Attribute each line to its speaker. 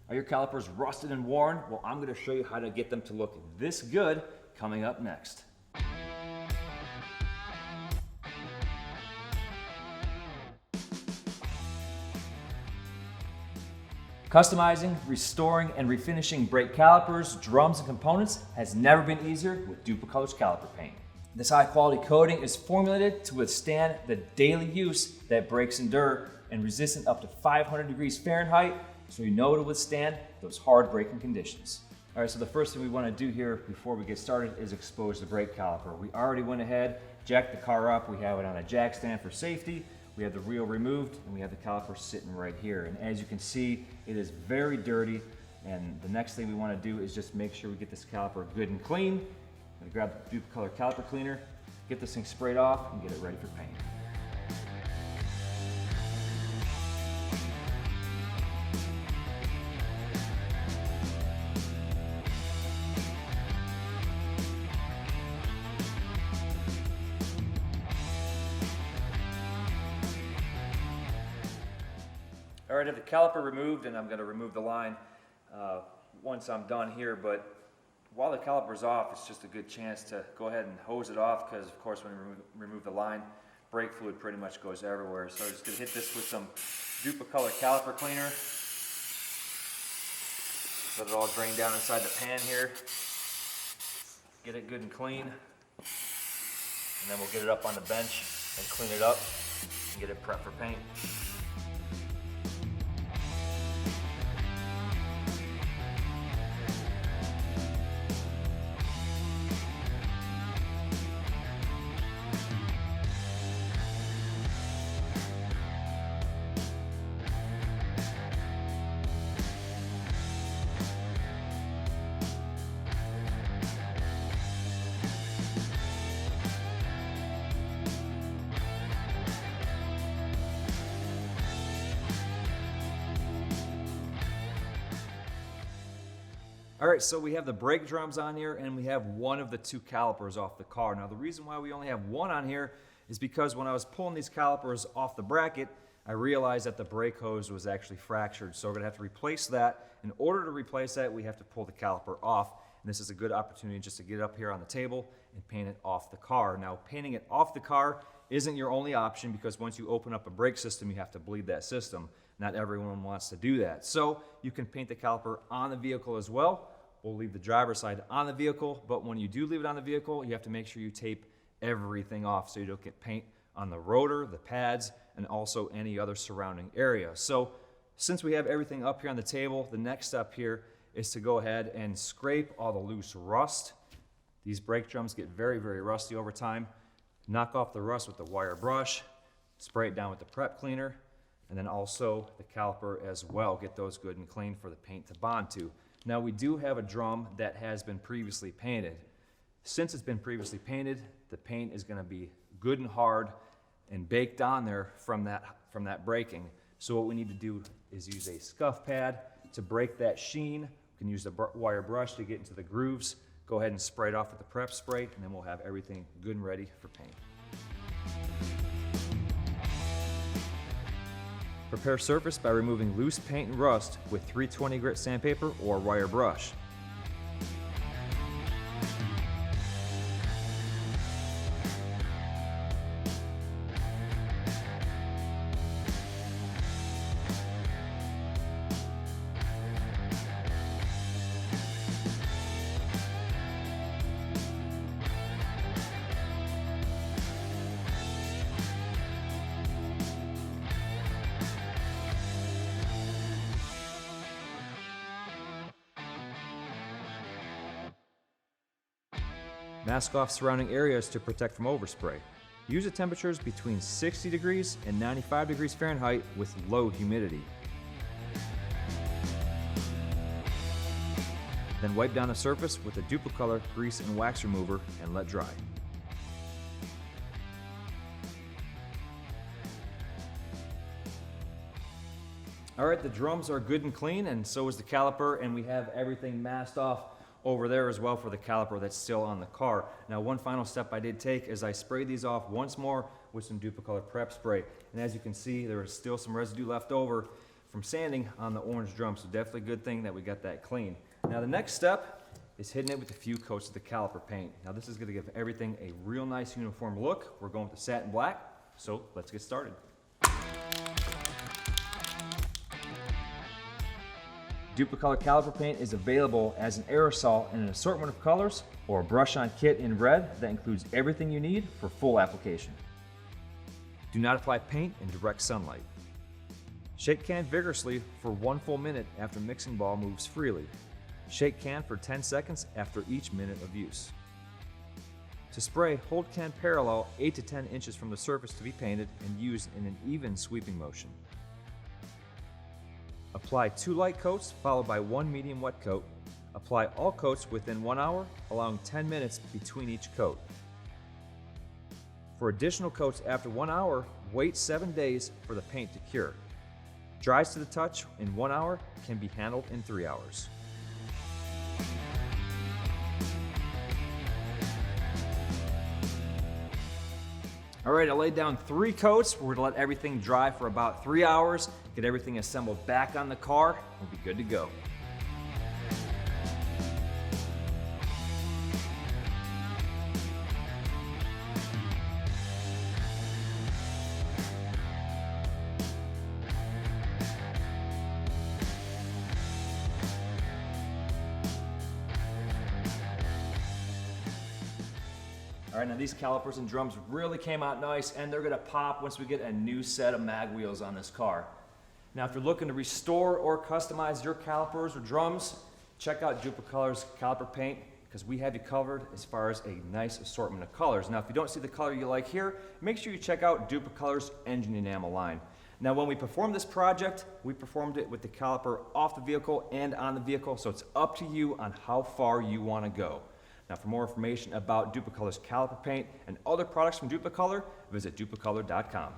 Speaker 1: Are your calipers rusted and worn? Well, I'm going to show you how to get them to look this good coming up next. Customizing, restoring, and refinishing brake calipers, drums, and components has never been easier with Dupli-Color Caliper Paint. This high-quality coating is formulated to withstand the daily use that brakes endure and resistant up to 500 degrees Fahrenheit, so you know it'll withstand those hard braking conditions. All right, so the first thing we want to do here before we get started is expose the brake caliper. We already went ahead, jacked the car up. We have it on a jack stand for safety. We have the reel removed, and we have the caliper sitting right here. And as you can see, it is very dirty. And the next thing we want to do is just make sure we get this caliper good and clean. I'm gonna grab the Dupli-Color Caliper Cleaner, get this thing sprayed off, and get it ready for paint. All right, I have the caliper removed, and I'm going to remove the line once I'm done here, but while the caliper's off, it's just a good chance to go ahead and hose it off, because of course when you remove the line, brake fluid pretty much goes everywhere. So I'm just going to hit this with some Dupli-Color Caliper Cleaner. Let it all drain down inside the pan here. Get it good and clean. And then we'll get it up on the bench and clean it up and get it prepped for paint. All right, so we have the brake drums on here, and we have one of the two calipers off the car. Now, the reason why we only have one on here is because when I was pulling these calipers off the bracket, I realized that the brake hose was actually fractured. So we're gonna have to replace that. In order to replace that, we have to pull the caliper off. And this is a good opportunity just to get it up here on the table and paint it off the car. Now, painting it off the car isn't your only option, because once you open up a brake system, you have to bleed that system. Not everyone wants to do that. So you can paint the caliper on the vehicle as well. We'll leave the driver's side on the vehicle, but when you do leave it on the vehicle, you have to make sure you tape everything off so you don't get paint on the rotor, the pads, and also any other surrounding area. So since we have everything up here on the table, the next step here is to go ahead and scrape all the loose rust. These brake drums get very, very rusty over time. Knock off the rust with the wire brush, spray it down with the prep cleaner, and then also the caliper as well. Get those good and clean for the paint to bond to. Now, we do have a drum that has been previously painted. Since it's been previously painted, the paint is going to be good and hard and baked on there from that braking. So what we need to do is use a scuff pad to break that sheen. We can use the wire brush to get into the grooves. Go ahead and spray it off with the prep spray, and then we'll have everything good and ready for paint. Prepare surface by removing loose paint and rust with 320 grit sandpaper or wire brush. Mask off surrounding areas to protect from overspray. Use at temperatures between 60 degrees and 95 degrees Fahrenheit with low humidity. Then wipe down the surface with a Dupli-Color grease and wax remover and let dry. All right, the drums are good and clean, and so is the caliper, and we have everything masked off over there as well for the caliper that's still on the car. Now, one final step I did take is I sprayed these off once more with some Dupli-Color prep spray. And as you can see, there is still some residue left over from sanding on the orange drum, so definitely a good thing that we got that clean. Now the next step is hitting it with a few coats of the caliper paint. Now this is going to give everything a real nice uniform look. We're going with the satin black, so let's get started. Dupli-Color Caliper Paint is available as an aerosol in an assortment of colors or a brush-on kit in red that includes everything you need for full application. Do not apply paint in direct sunlight. Shake can vigorously for 1 full minute after mixing ball moves freely. Shake can for 10 seconds after each minute of use. To spray, hold can parallel 8 to 10 inches from the surface to be painted and use in an even sweeping motion. Apply 2 light coats followed by 1 medium wet coat. Apply all coats within 1 hour, allowing 10 minutes between each coat. For additional coats after 1 hour, wait 7 days for the paint to cure. Dries to the touch in 1 hour, can be handled in 3 hours. All right, I laid down 3 coats. We're gonna let everything dry for about 3 hours, get everything assembled back on the car, we'll be good to go. All right, now these calipers and drums really came out nice, and they're gonna pop once we get a new set of mag wheels on this car. Now, if you're looking to restore or customize your calipers or drums, check out Dupli-Color's Caliper Paint, because we have you covered as far as a nice assortment of colors. Now, if you don't see the color you like here, make sure you check out Dupli-Color's engine enamel line. Now, when we performed this project, we performed it with the caliper off the vehicle and on the vehicle, so it's up to you on how far you wanna go. Now, for more information about Dupli-Color's Caliper Paint and other products from Dupli-Color, visit duplicolor.com.